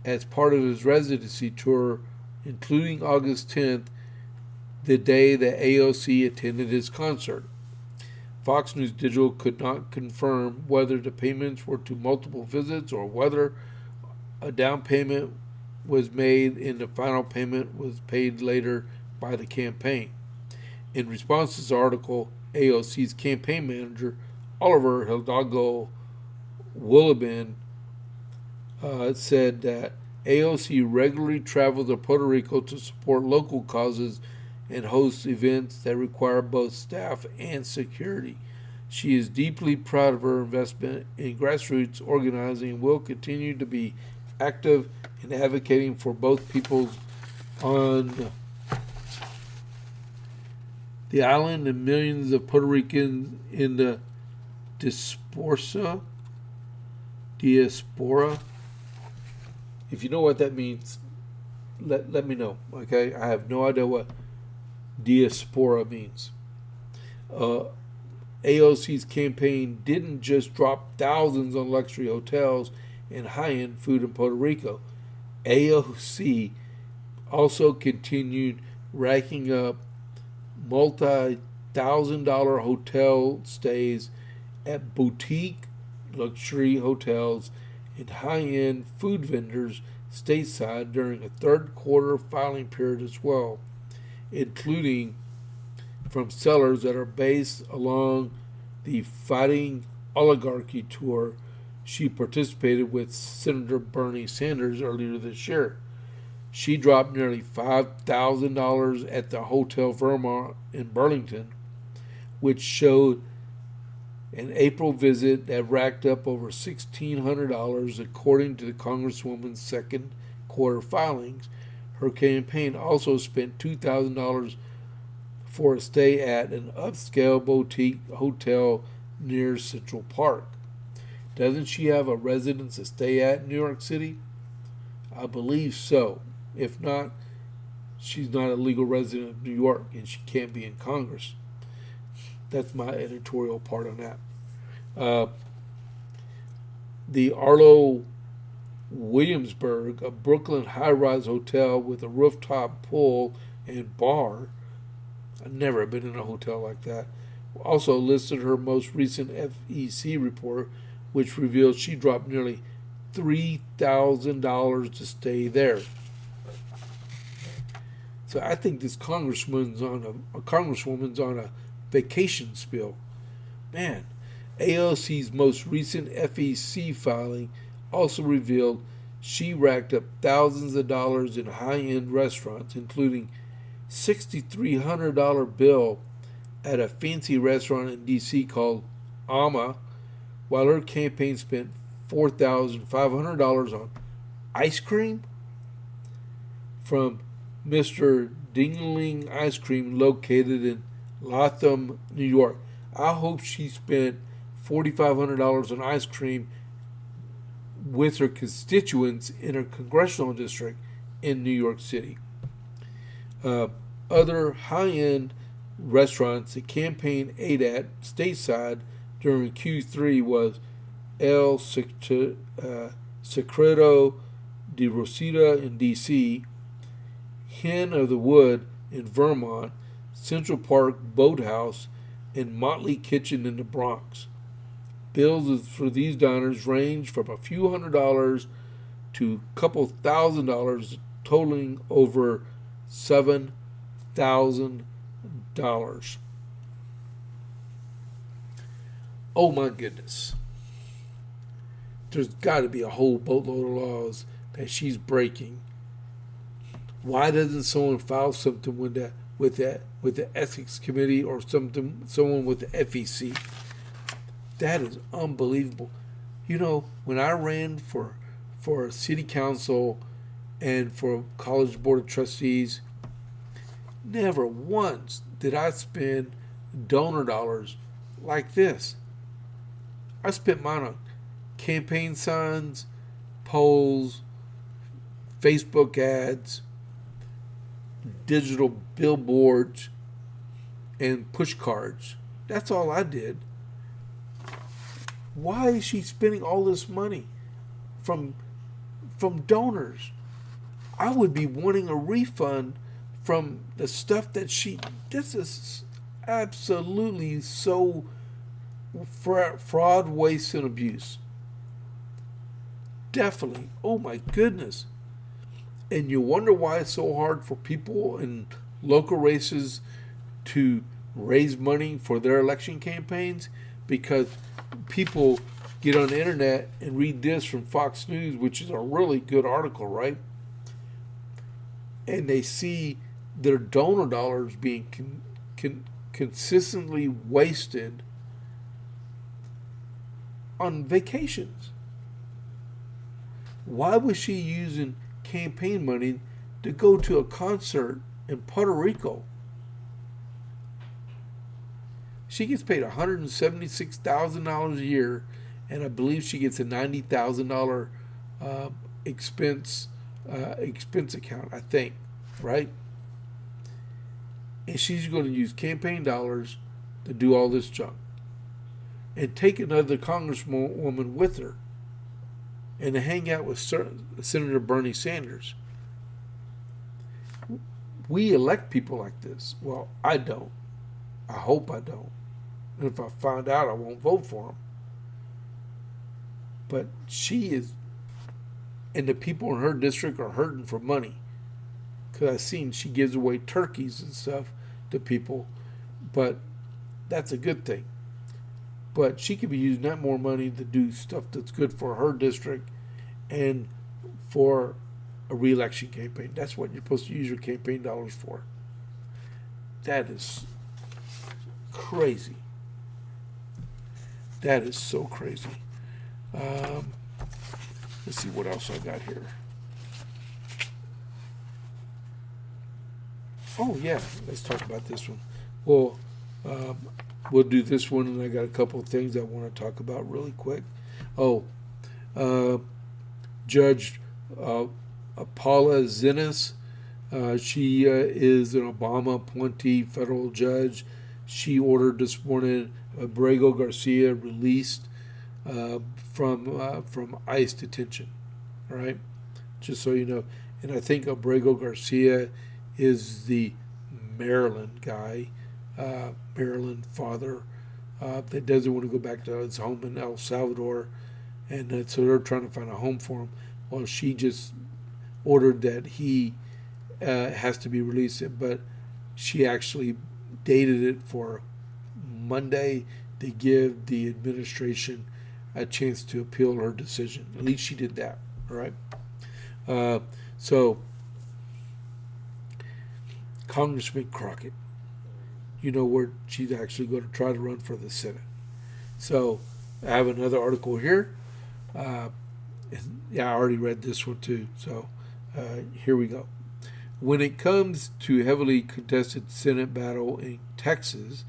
as part of his residency tour, including August 10th, the day that AOC attended his concert. Fox News Digital could not confirm whether the payments were to multiple visits or whether a down payment was made and the final payment was paid later by the campaign. In response to this article, AOC's campaign manager, Oliver Hidalgo Willabin, said that AOC regularly travels to Puerto Rico to support local causes and hosts events that require both staff and security. She is deeply proud of her investment in grassroots organizing and will continue to be active in advocating for both peoples on the island and millions of Puerto Ricans in the diaspora. If you know what that means, let me know, okay? I have no idea what diaspora means. AOC's campaign didn't just drop thousands on luxury hotels and high-end food in Puerto Rico. AOC also continued racking up multi-$1,000 hotel stays at boutique luxury hotels and high-end food vendors stateside during a third quarter filing period as well, including from sellers that are based along the Fighting Oligarchy tour she participated with Senator Bernie Sanders earlier this year. She dropped nearly $5,000 at the Hotel Vermont in Burlington, which showed an April visit that racked up over $1,600 according to the Congresswoman's second quarter filings. Her campaign also spent $2,000 for a stay at an upscale boutique hotel near Central Park. Doesn't she have a residence to stay at in New York City? I believe so. If not, she's not a legal resident of New York and she can't be in Congress. That's my editorial part on that. The Arlo Williamsburg, a Brooklyn high-rise hotel with a rooftop pool and bar. I've never been in a hotel like that. Also listed her most recent FEC report, which revealed she dropped nearly $3,000 to stay there. So I think this congresswoman's on a vacation spill. Man, AOC's most recent FEC filing also revealed she racked up thousands of dollars in high-end restaurants, including $6,300 bill at a fancy restaurant in D.C. called Ama, while her campaign spent $4,500 on ice cream from Mr. Dingling Ice Cream located in Latham, New York. I hope she spent $4,500 on ice cream with her constituents in her congressional district in New York City. Other high-end restaurants the campaign ate at stateside during Q3 was El Secreto de Rosita in D.C., Hen of the Wood in Vermont, Central Park Boathouse, and Motley Kitchen in the Bronx. Bills for these diners range from a few $100s to a couple $1,000, totaling over $7,000. Oh my goodness. There's got to be a whole boatload of laws that she's breaking. Why doesn't someone file something with the ethics committee or someone with the FEC? That is unbelievable. You know, when I ran for city council and for college board of trustees, never once did I spend donor dollars like this. I spent mine on campaign signs, polls, Facebook ads, digital billboards, and push cards. That's all I did. Why is she spending all this money from donors? I would be wanting a refund from the stuff that this is absolutely so fraud, waste, and abuse. Definitely. Oh my goodness. And you wonder why it's so hard for people in local races to raise money for their election campaigns, because people get on the internet and read this from Fox News, which is a really good article, right? And they see their donor dollars being consistently wasted on vacations. Why was she using campaign money to go to a concert in Puerto Rico? She gets paid $176,000 a year, and I believe she gets a $90,000 expense account, I think, right? And she's going to use campaign dollars to do all this junk and take another congresswoman with her and to hang out with Senator Bernie Sanders. We elect people like this. Well, I don't. I hope I don't. And if I find out, I won't vote for him. But she is, and the people in her district are hurting for money. Because I've seen she gives away turkeys and stuff to people. But that's a good thing. But she could be using that more money to do stuff that's good for her district and for a re-election campaign. That's what you're supposed to use your campaign dollars for. That is crazy. That is so crazy. Let's see what else I got here. Oh yeah, let's talk about this one. Well, we'll do this one, and I got a couple of things I want to talk about really quick. Oh, Judge Paula Zinnes, she is an Obama appointee federal judge. She ordered this morning Abrego Garcia released from ICE detention. All right, just so you know. And I think Abrego Garcia is the Maryland guy, Maryland father that doesn't want to go back to his home in El Salvador, and so they're trying to find a home for him. Well, she just ordered that he has to be released, but she actually dated it for Monday to give the administration a chance to appeal her decision. At least she did that, all right? So, Congressman Crockett, you know where she's actually going to try to run for the Senate. So, I have another article here. Yeah, I already read this one too. So, here we go. When it comes to heavily contested Senate battle in Texas,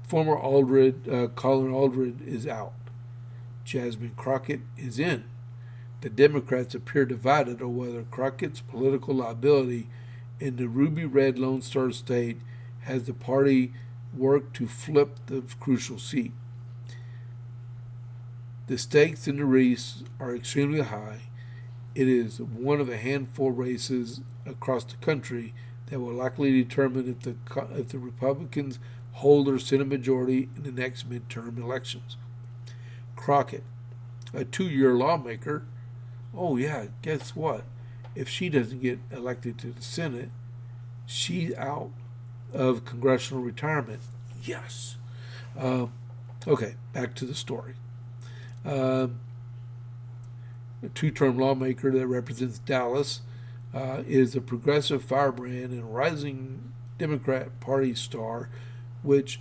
former Colin Aldred is out. Jasmine Crockett is in. The Democrats appear divided on whether Crockett's political liability in the Ruby Red Lone Star State has the party worked to flip the crucial seat. The stakes in the race are extremely high. It is one of a handful of races across the country that will likely determine if the Republicans hold their Senate majority in the next midterm elections. Crockett, a 2-year lawmaker, oh yeah, guess what? If she doesn't get elected to the Senate, she's out of congressional retirement. Yes. Okay, back to the story. A 2-term lawmaker that represents Dallas is a progressive firebrand and a rising Democrat Party star, which,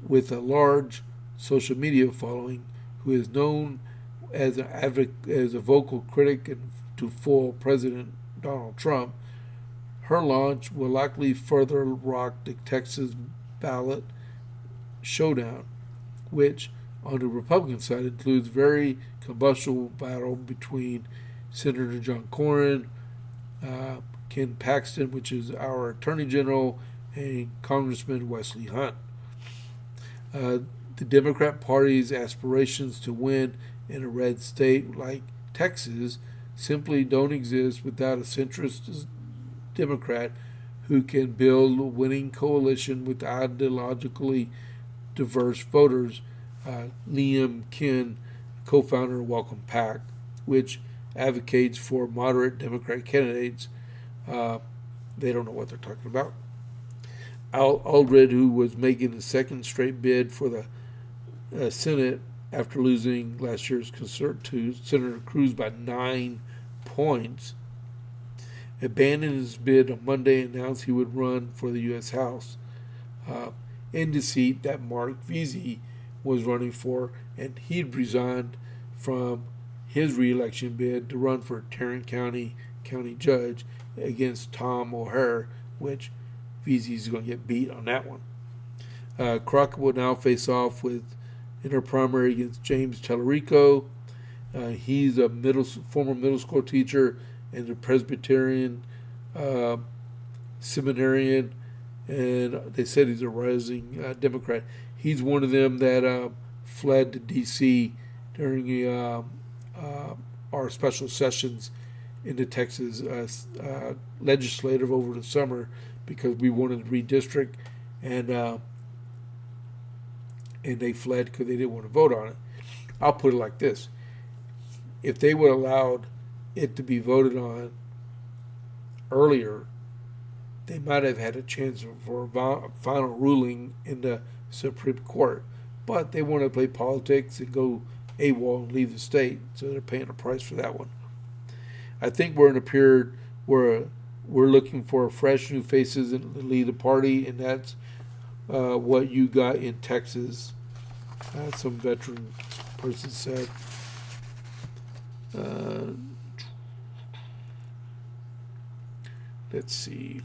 with a large social media following, who is known as a vocal critic and to foil President Donald Trump. Her launch will likely further rock the Texas ballot showdown, which on the Republican side includes very combustible battle between Senator John Cornyn, Ken Paxton, which is our Attorney General, and Congressman Wesley Hunt. The Democrat Party's aspirations to win in a red state like Texas simply don't exist without a centrist Democrat who can build a winning coalition with ideologically diverse voters. Liam Ken, co-founder of Welcome PAC, which advocates for moderate Democrat candidates. They don't know what they're talking about. Aldred, who was making the second straight bid for the Senate after losing last year's concert to Senator Cruz by 9 points, abandoned his bid on Monday and announced he would run for the U.S. House in the seat that Mark Veazey was running for, and he'd resigned from his reelection bid to run for Tarrant County judge against Tom O'Hare, which Veazey's going to get beat on that one. Crockett will now face off in her primary against James Tallarico. He's a former middle school teacher and a Presbyterian seminarian, and they said he's a rising Democrat. He's one of them that fled to D.C. during our special sessions in the Texas legislative over the summer because we wanted to redistrict, and and they fled because they didn't want to vote on it. I'll put it like this. If they would have allowed it to be voted on earlier, they might have had a chance for a final ruling in the Supreme Court. But they want to play politics and go AWOL and leave the state, so they're paying a price for that one. I think we're in a period where we're looking for fresh new faces to lead the party, and that's what you got in Texas. Some veteran person said. Let's see.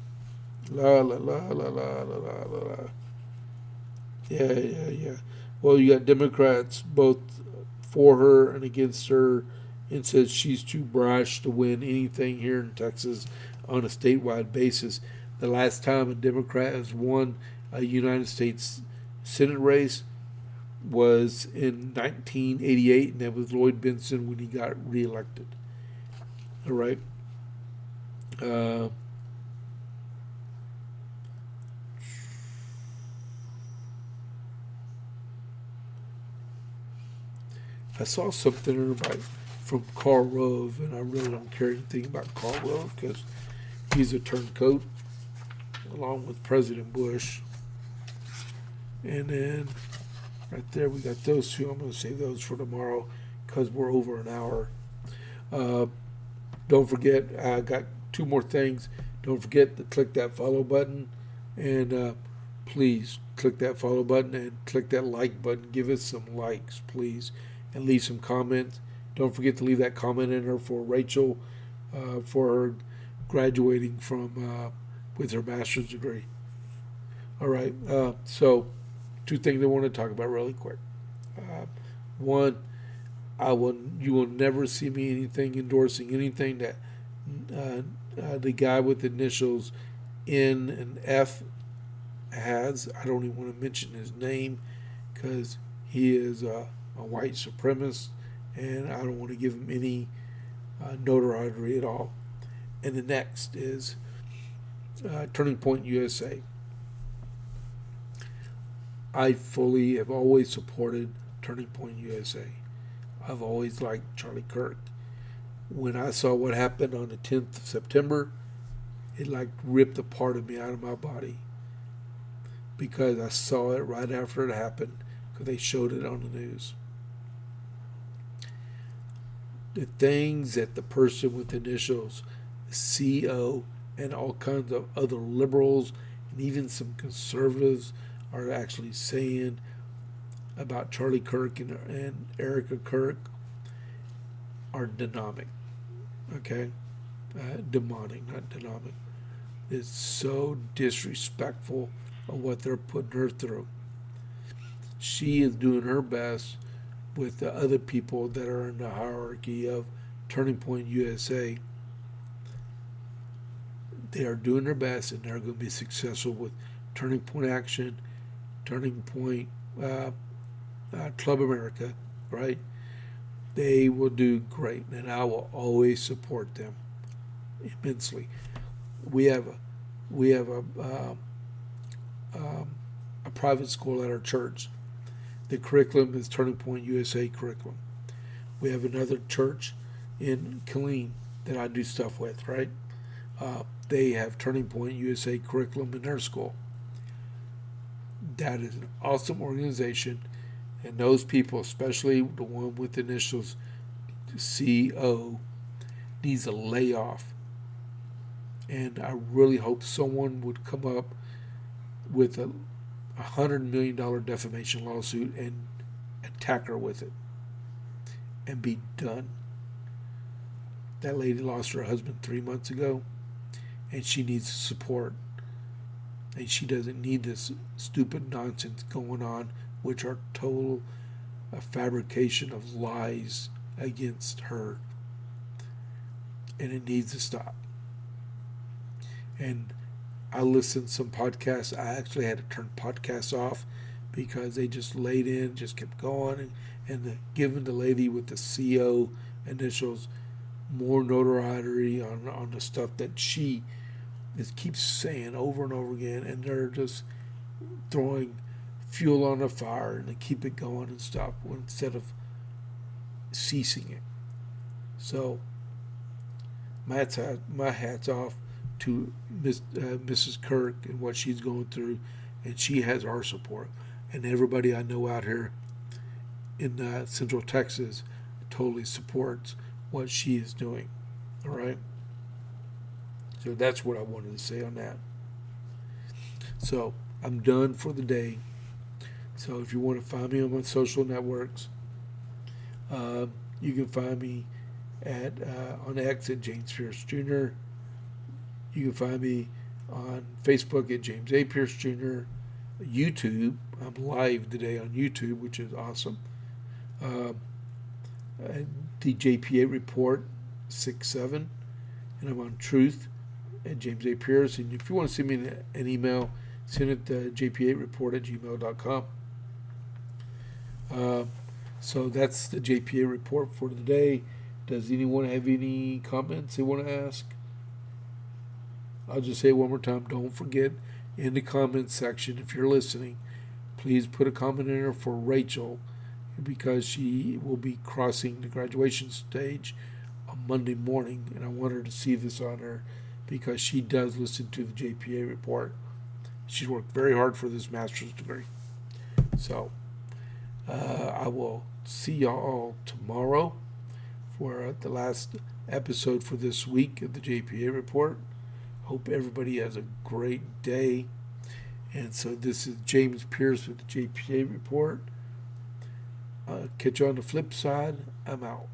La la la la la la la la. Yeah. Well, you got Democrats both for her and against her, and says she's too brash to win anything here in Texas on a statewide basis. The last time a Democrat has won a United States Senate race was in 1988, and that was Lloyd Bentsen when he got reelected. All right. I saw something about from Karl Rove, and I really don't care anything about Karl Rove because he's a turncoat, along with President Bush. And then right there, we got those two. I'm going to save those for tomorrow because we're over an hour. Don't forget, I got two more things. Don't forget to click that follow button, and please click that follow button and click that like button. Give us some likes, please, and leave some comments. Don't forget to leave that comment in there for Rachel for her graduating from with her master's degree. All right, so two things I want to talk about really quick. One, you will never see me endorsing anything that the guy with the initials N and F has. I don't even want to mention his name because he is a white supremacist, and I don't want to give him any notoriety at all. And the next is Turning Point USA. I fully have always supported Turning Point USA. I've always liked Charlie Kirk. When I saw what happened on the 10th of September, it like ripped a part of me out of my body because I saw it right after it happened because they showed it on the news. The things that the person with initials CO and all kinds of other liberals and even some conservatives are actually saying about Charlie Kirk and Erica Kirk are demonic. Okay? Demonic, not demonic. It's so disrespectful of what they're putting her through. She is doing her best with the other people that are in the hierarchy of Turning Point USA. They are doing their best, and they're going to be successful with Turning Point Action, Turning Point Club America, right? They will do great, and I will always support them immensely. We have a private school at our church. The curriculum is Turning Point USA curriculum. We have another church in Killeen that I do stuff with, right? They have Turning Point USA curriculum in their school. That is an awesome organization, and those people, especially the one with the initials CO, needs a layoff. And I really hope someone would come up with a $100 million defamation lawsuit and attack her with it and be done. That lady lost her husband 3 months ago, and she needs support. And she doesn't need this stupid nonsense going on, which are total fabrication of lies against her. And it needs to stop. And I listened to some podcasts. I actually had to turn podcasts off because they just laid in, just kept going, and giving the lady with the CO initials more notoriety on the stuff that she keeps saying over and over again, and they're just throwing fuel on a fire and to keep it going and stuff instead of ceasing it. So my hat's off to Mrs. Kirk and what she's going through, and she has our support. And everybody I know out here in Central Texas totally supports what she is doing. All right? So that's what I wanted to say on that. So I'm done for the day. So if you want to find me on my social networks, you can find me at on X at James Pierce Jr. You can find me on Facebook at James A. Pierce Jr. YouTube, I'm live today on YouTube, which is awesome. The JP8 Report 67, and I'm on Truth at James A. Pierce. And if you want to send me an email, send it to jp8report@gmail.com. So that's the JPA report for today. Does anyone have any comments they want to ask? I'll just say it one more time. Don't forget, in the comments section, if you're listening, please put a comment in there for Rachel, because she will be crossing the graduation stage on Monday morning, and I want her to see this on her because she does listen to the JPA report. She's worked very hard for this master's degree. So I will see y'all tomorrow for the last episode for this week of the JPA report. Hope everybody has a great day. And so this is James Pierce with the JPA report. Catch you on the flip side. I'm out.